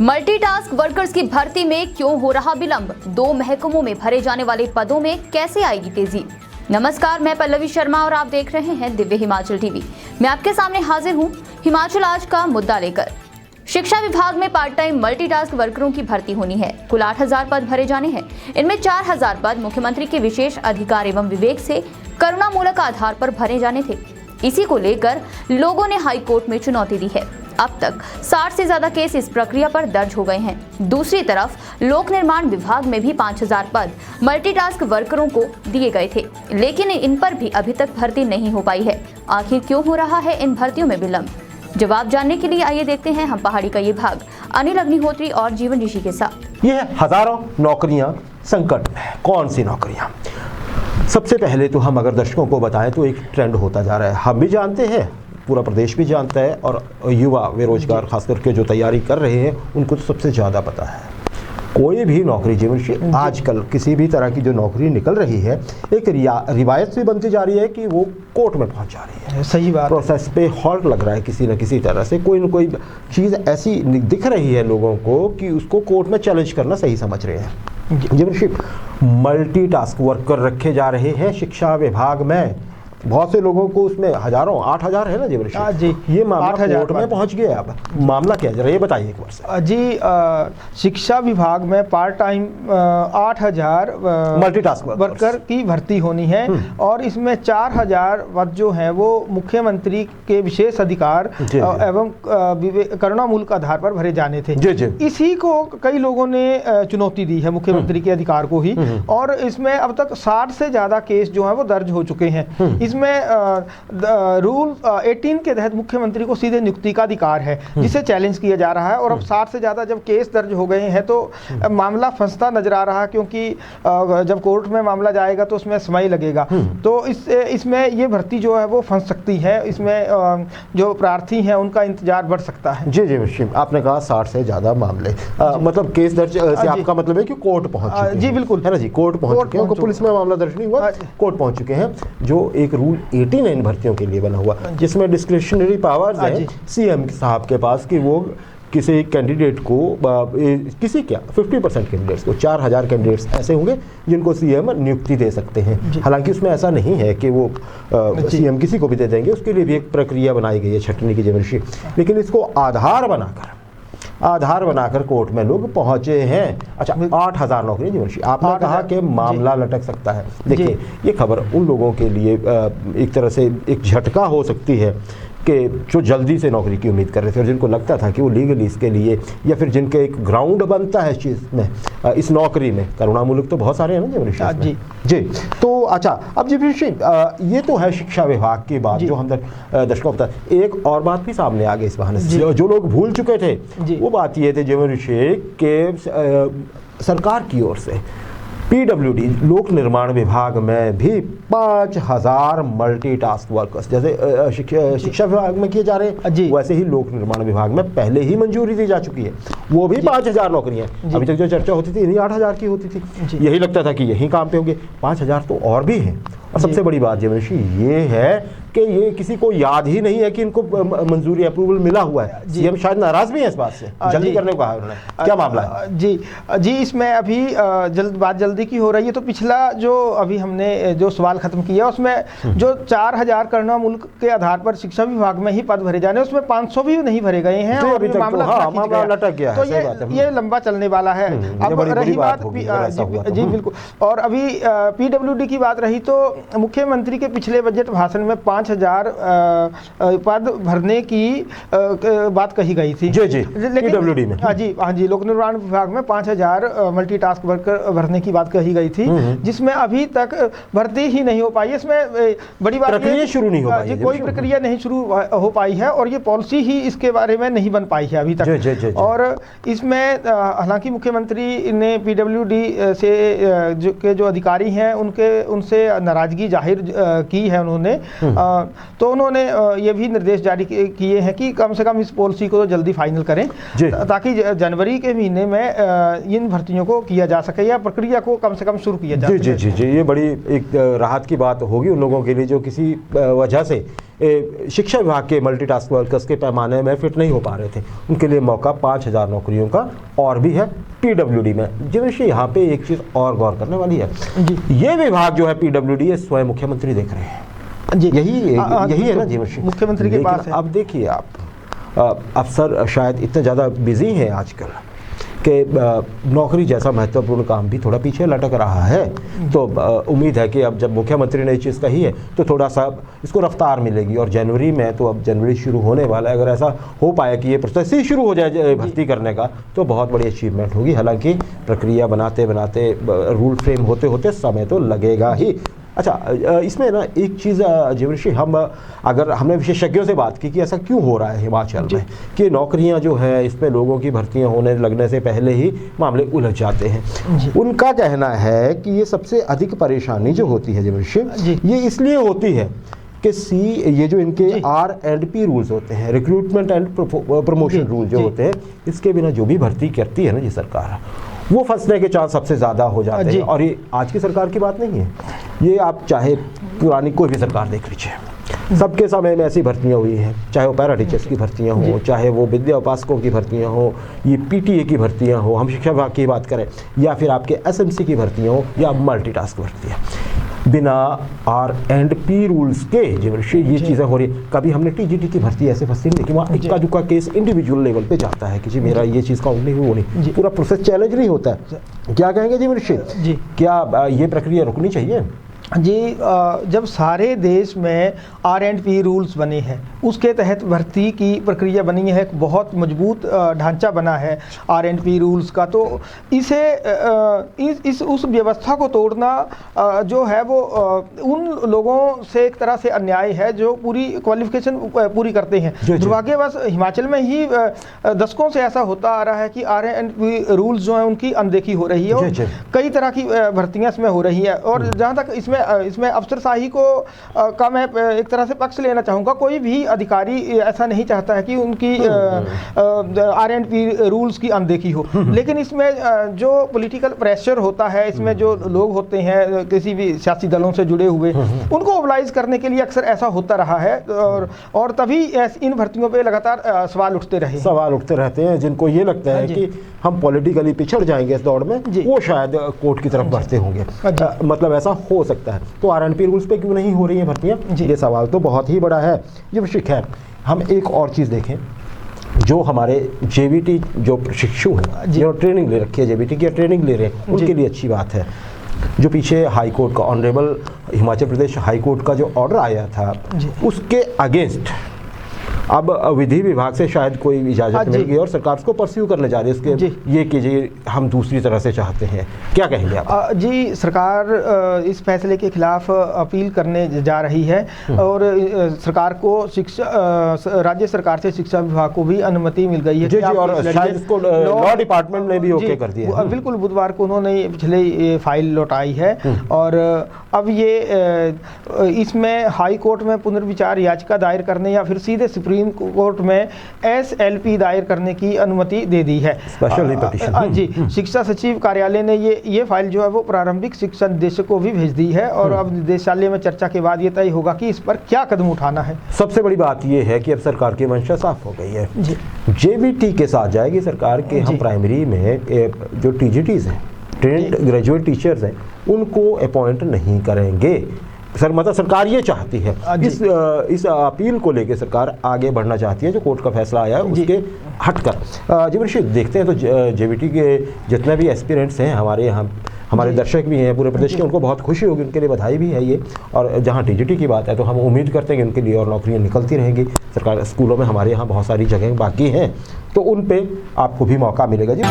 Multitask workers की भर्ती में क्यों हो रहा विलंब? 2 महकमों में भरे जाने वाले पदों में कैसे आएगी तेजी? नमस्कार, मैं पल्लवी शर्मा और आप देख रहे हैं दिव्य हिमाचल टीवी। मैं आपके सामने हाजिर हूं हिमाचल आज का मुद्दा लेकर। शिक्षा विभाग में पार्ट टाइम मल्टीटास्क वर्करों की भर्ती होनी है। कुल 8000 पद भरे जाने हैं। इनमें 4000 पद मुख्यमंत्री के विशेष अधिकार एवं विवेक से करुणामूलक आधार पर भरे जाने थे। इसी को लेकर लोगों ने हाई कोर्ट में चुनौती दी है। अब तक 60 से ज्यादा केस इस प्रक्रिया पर दर्ज हो गए हैं। दूसरी तरफ लोक निर्माण विभाग में भी 5000 पद मल्टीटास्क वर्करों को दिए गए थे, लेकिन इन पर भी अभी तक भर्ती नहीं हो पाई है। आखिर क्यों हो रहा है इन भर्तियों में विलंब? जवाब जानने के लिए आइए देखते हैं हम पहाड़ी का ये भाग अनिल अग्निहोत्री और जीवन ऋषि के साथ। ये हजारों नौकरियां संकट में। कौन सी नौकरियां? सबसे पहले तो हम अगर दर्शकों को बताएं तो एक ट्रेंड होता जा रहा है, हम भी जानते हैं, पूरा प्रदेश भी जानता है, और युवा बेरोजगार खास करके जो तैयारी कर रहे हैं उनको तो सबसे ज़्यादा पता है। कोई भी नौकरी जीवन आजकल किसी भी तरह की जो नौकरी निकल रही है, एक रिवायत से बनती जा रही है कि वो कोर्ट में पहुंच जा रही है। सही बात। प्रोसेस पे हॉल्ट लग रहा है किसी न किसी तरह से। कोई न कोई चीज़ ऐसी दिख रही है लोगों को कि उसको कोर्ट में चैलेंज करना सही समझ रहे हैं। जीवन मल्टीटास्क वर्कर रखे जा रहे हैं शिक्षा विभाग में। बहुत से लोगों को उसमें हजारों 8000 है ना जीवन जी, ये मामला कोर्ट में पहुंच गया। अब मामला क्या है जरा ये बताइए एक बार से। जी, शिक्षा विभाग में पार्ट टाइम 8000 मल्टीटास्क वर्कर की भर्ती होनी है और इसमें 4000 पद जो हैं वो मुख्यमंत्री के विशेष अधिकार एवं करुणामूलक आधार पर भरे जाने थे। इसी को कई लोगों ने चुनौती दी है मुख्यमंत्री के अधिकार को ही, और इसमें अब तक 60 से ज्यादा केस जो है वो दर्ज हो चुके हैं। इसमें रूल 18 के तहत मुख्यमंत्री को सीधे नियुक्ति का अधिकार है, जिसे चैलेंज किया जा रहा है। और अब 60 से ज़्यादा जब केस दर्ज हो गए हैं तो मामला फंसता नजर आ रहा है, क्योंकि जब कोर्ट में मामला जाएगा तो उसमें समय लगेगा। तो इसमें ये भर्ती जो है वो फंस सकती है। इसमें जो प्रार्थी हैं उनका इंतजार बढ़ सकता है। जी जी, आपने कहा 60 से ज़्यादा मामले, मतलब केस दर्ज से आपका मतलब है कि कोर्ट पहुँच चुके हैं। जी बिल्कुल, है ना जी, कोर्ट पहुँच चुके हैं। पुलिस में मामला दर्ज नहीं हुआ, कोर्ट पहुँच चुके हैं। जो एक रूल 18 इन भर्तियों के लिए बना हुआ, जिसमें डिस्क्रिशनरी पावर्स है सीएम साहब के पास कि वो किसी कैंडिडेट को किसी क्या 50% कैंडिडेट्स को 4000 कैंडिडेट्स ऐसे होंगे जिनको सीएम नियुक्ति दे सकते हैं। हालांकि उसमें ऐसा नहीं है कि वो सीएम किसी को भी दे देंगे, उसके लिए भी एक प्रक्रिया बनाई गई है छटनी की जमर्शी। लेकिन इसको आधार बनाकर कोर्ट में लोग पहुंचे हैं। अच्छा, 8000 नौकरी जीवनशी, आपने कहा कि मामला लटक सकता है। देखिए, ये खबर उन लोगों के लिए एक तरह से एक झटका हो सकती है कि जो जल्दी से नौकरी की उम्मीद कर रहे थे और जिनको लगता था कि वो लीगली इसके लिए, या फिर जिनके एक ग्राउंड बनता है इस चीज़ में, इस नौकरी में। करुणामूलक तो बहुत सारे हैं ना जीवनशी जी। तो अच्छा, अब जीवनशी ये तो है शिक्षा विभाग की बात जो हम दर्शकों को बता। एक और बात भी सामने आ गई इस बहाने से, जो लोग भूल चुके थे, वो बात ये थे जीवनशी के सरकार की ओर से PWD लोक निर्माण विभाग में भी 5000 मल्टीटास्क वर्कर्स, जैसे शिक्षा विभाग में किए जा रहे हैं वैसे ही लोक निर्माण विभाग में पहले ही मंजूरी दी जा चुकी है। वो भी 5000 नौकरियां। अभी तक जो चर्चा होती थी इन्हीं 8000 की होती थी। यही लगता था कि यही काम पे होंगे, 5000 तो और भी हैं। और सबसे बड़ी बात जीवनशी ये है कि ये किसी को याद ही नहीं है कि इनको मंजूरी अप्रूवल मिला हुआ है। सीएम शायद नाराज भी है इस बात से, जल्दी करने को कहा उन्होंने। क्या मामला है? जी, इसमें अभी बात जल्दी की हो रही है। तो पिछला जो अभी हमने जो सवाल खत्म किया उसमें जो 4000 करुणामूलक के आधार पर शिक्षा विभाग में ही पद भरे जाने, उसमें 500 भी नहीं भरे गए हैं और मामला लटक गया है। तो ये लंबा चलने वाला है। अब रही बात, जी बिल्कुल, और अभी PWD की बात रही तो मुख्यमंत्री के पिछले बजट भाषण में 5000 पद भरने की बात कही गई थी। लेकिन PWD में हाँ जी, लोक निर्माण विभाग में 5000 मल्टीटास्क वर्कर भरने की बात कही गई थी, जिसमें अभी तक भर्ती ही नहीं हो पाई। इसमें बड़ी बात प्रक्रिया शुरू नहीं हो पाई, कोई प्रक्रिया नहीं शुरू हो पाई है और ये पॉलिसी ही इसके बारे में नहीं बन पाई है अभी तक। और इसमें हालांकि मुख्यमंत्री ने PWD से जो अधिकारी हैं उनसे नाराजगी जाहिर की है उन्होंने। तो उन्होंने ये भी निर्देश जारी किए हैं कि कम से कम इस पॉलिसी को जल्दी फाइनल करें, ताकि जनवरी के महीने में इन भर्तियों को किया जा सके या प्रक्रिया को कम से कम शुरू किया जा सके। जी, ये बड़ी एक राहत की बात होगी उन लोगों के लिए जो किसी वजह से शिक्षा विभाग के मल्टीटास्क वर्कर्स के पैमाने में फिट नहीं हो पा रहे थे, उनके लिए मौका 5000 नौकरियों का और भी है पीडब्ल्यूडी में। जीवनश्री, यहाँ पे एक चीज़ और गौर करने वाली है, ये विभाग जो है पीडब्ल्यूडी, ये स्वयं मुख्यमंत्री देख रहे हैं जी, यही है ना जीवनश्री, मुख्यमंत्री के पास है। अब देखिए आप अफसर शायद इतने ज़्यादा बिजी हैं आजकल कि नौकरी जैसा महत्वपूर्ण काम भी थोड़ा पीछे लटक रहा है। तो उम्मीद है कि अब जब मुख्यमंत्री ने ये चीज़ कही है तो थोड़ा सा इसको रफ्तार मिलेगी, और जनवरी में, तो अब जनवरी शुरू होने वाला है, अगर ऐसा हो पाए कि ये प्रोसेस ही शुरू हो जाए भर्ती करने का, तो बहुत बड़ी अचीवमेंट होगी। हालांकि प्रक्रिया बनाते बनाते, रूल फ्रेम होते होते समय तो लगेगा ही। अच्छा, इसमें ना एक चीज़ जीवनश्री, अगर हमने विशेषज्ञों से बात की कि ऐसा क्यों हो रहा है हिमाचल में कि नौकरियां जो है इसमें लोगों की भर्तियां होने लगने से पहले ही मामले उलझ जाते हैं। उनका कहना है कि ये सबसे अधिक परेशानी जो होती है जीवनश्री, ये इसलिए होती है कि ये जो इनके R&P रूल्स होते हैं, रिक्रूटमेंट एंड प्रमोशन रूल जो होते हैं, इसके बिना जो भी भर्ती करती है ना जी सरकार, वो फंसने के चांस सबसे ज़्यादा हो जाते हैं। और ये आज की सरकार की बात नहीं है, ये आप चाहे पुरानी कोई भी सरकार देख लीजिए, सबके समय में ऐसी भर्तियां हुई हैं, चाहे वो पैरा टीचर्स की भर्तियां हो, चाहे वो विद्या उपासकों की भर्तियां हो, ये PTA की भर्तियां हो, हम शिक्षा विभाग की बात करें, या फिर आपके SMC की भर्तियां हो, या मल्टीटास्क भर्तियां, बिना R&P रूल्स के जीवनश्री ये चीज़ें हो रही। कभी हमने TGT की भर्ती ऐसे फंसी नहीं, लेकिन वहाँ इक्का दुक्का केस इंडिविजुअल लेवल पे जाता है कि जी मेरा ये चीज़ काउंट नहीं हुई, वो नहीं, पूरा प्रोसेस चैलेंज नहीं होता है। क्या कहेंगे जीवनश्री, क्या ये प्रक्रिया रुकनी चाहिए? जी, जब सारे देश में R&P रूल्स बने हैं, उसके तहत भर्ती की प्रक्रिया बनी है, एक बहुत मजबूत ढांचा बना है R&P रूल्स का, तो इसे उस व्यवस्था को तोड़ना जो है वो उन लोगों से एक तरह से अन्याय है जो पूरी क्वालिफिकेशन पूरी करते हैं। दुर्भाग्यवश हिमाचल में ही दशकों से ऐसा होता आ रहा है कि R&P रूल्स जो हैं उनकी अनदेखी हो रही है, और कई तरह की भर्तियाँ इसमें हो रही है। और जहाँ तक इसमें अफसरशाही का मैं एक तरह से पक्ष लेना चाहूँगा। कोई भी अधिकारी ऐसा नहीं चाहता है कि उनकी R&P रूल्स की अनदेखी हो, लेकिन इसमें जो पॉलिटिकल प्रेशर होता है, इसमें जो लोग होते हैं किसी भी सियासी दलों से जुड़े हुए, उनको मोबिलाइज करने के लिए अक्सर ऐसा होता रहा है, और तभी इन भर्तियों पे लगातार सवाल उठते रहते हैं। जिनको ये लगता है कि हम पॉलिटिकली पिछड़ जाएंगे इस दौड़ में, वो शायद कोर्ट की तरफ बढ़ते होंगे, मतलब ऐसा हो सकता है। तो R&P रूल्स पे क्यों नहीं हो रही हैं भर्तियाँ, ये सवाल तो बहुत ही बड़ा है। ये खैर, हम एक और चीज़ देखें, जो हमारे JBT जो प्रशिक्षु हैं, जो ट्रेनिंग ले रखी है JBT की, ट्रेनिंग ले रहे हैं, उनके लिए अच्छी बात है। जो पीछे हाई कोर्ट का, honourable Himachal Pradesh high court का जो ऑर्डर आया था, उसके अगेंस्ट अब विधि विभाग से शायद कोई इजाज़त मिल गई और सरकार उसको परस्यू करने जा रही है, इसके ये कीजिए, हम दूसरी तरह से चाहते हैं। क्या कहेंगे आप? जी, सरकार इस फैसले के खिलाफ अपील करने जा रही है, और सरकार को राज्य सरकार से शिक्षा विभाग को भी अनुमति मिल गई है। जी, और शायद इसको लॉ डिपार्टमेंट ने भी ओके कर दिया। बिल्कुल, बुधवार को उन्होंने पिछले फाइल लौटाई है, और अब ये इसमें हाई कोर्ट में पुनर्विचार याचिका दायर करने या फिर सीधे सुप्रीम कोर्ट में SLP दायर करने की अनुमति दे दी है। Special petition. जी, शिक्षा सचिव कार्यालय ने ये फाइल जो है वो प्रारंभिक शिक्षा निदेशक को भी भेज दी है, और अब निदेशालय में चर्चा के बाद ये तय होगा कि इस पर क्या कदम उठाना है। सबसे बड़ी बात ये है कि अब सरकार की मंशा साफ हो गई है, JBT के साथ जाएगी सरकार के। हम प्राइमरी में जो TGTs हैं, ट्रेंड ग्रेजुएट टीचर्स हैं, उनको अपॉइंट नहीं करेंगे। मतलब सरकार ये चाहती है, इस अपील को लेकर सरकार आगे बढ़ना चाहती है, जो कोर्ट का फैसला आया है उसके हटकर। जीवनश्री, देखते हैं तो JBT के जितने भी एस्पिरेंट्स हैं हमारे यहाँ, हमारे दर्शक भी हैं पूरे प्रदेश के, उनको बहुत खुशी होगी, उनके लिए बधाई भी है ये। और जहाँ TGT की बात है तो हम उम्मीद करते हैं कि उनके लिए और नौकरियाँ निकलती रहेंगी। सरकार स्कूलों में हमारे यहाँ बहुत सारी जगह बाकी हैं, तो उन पे आपको भी मौका मिलेगा जी।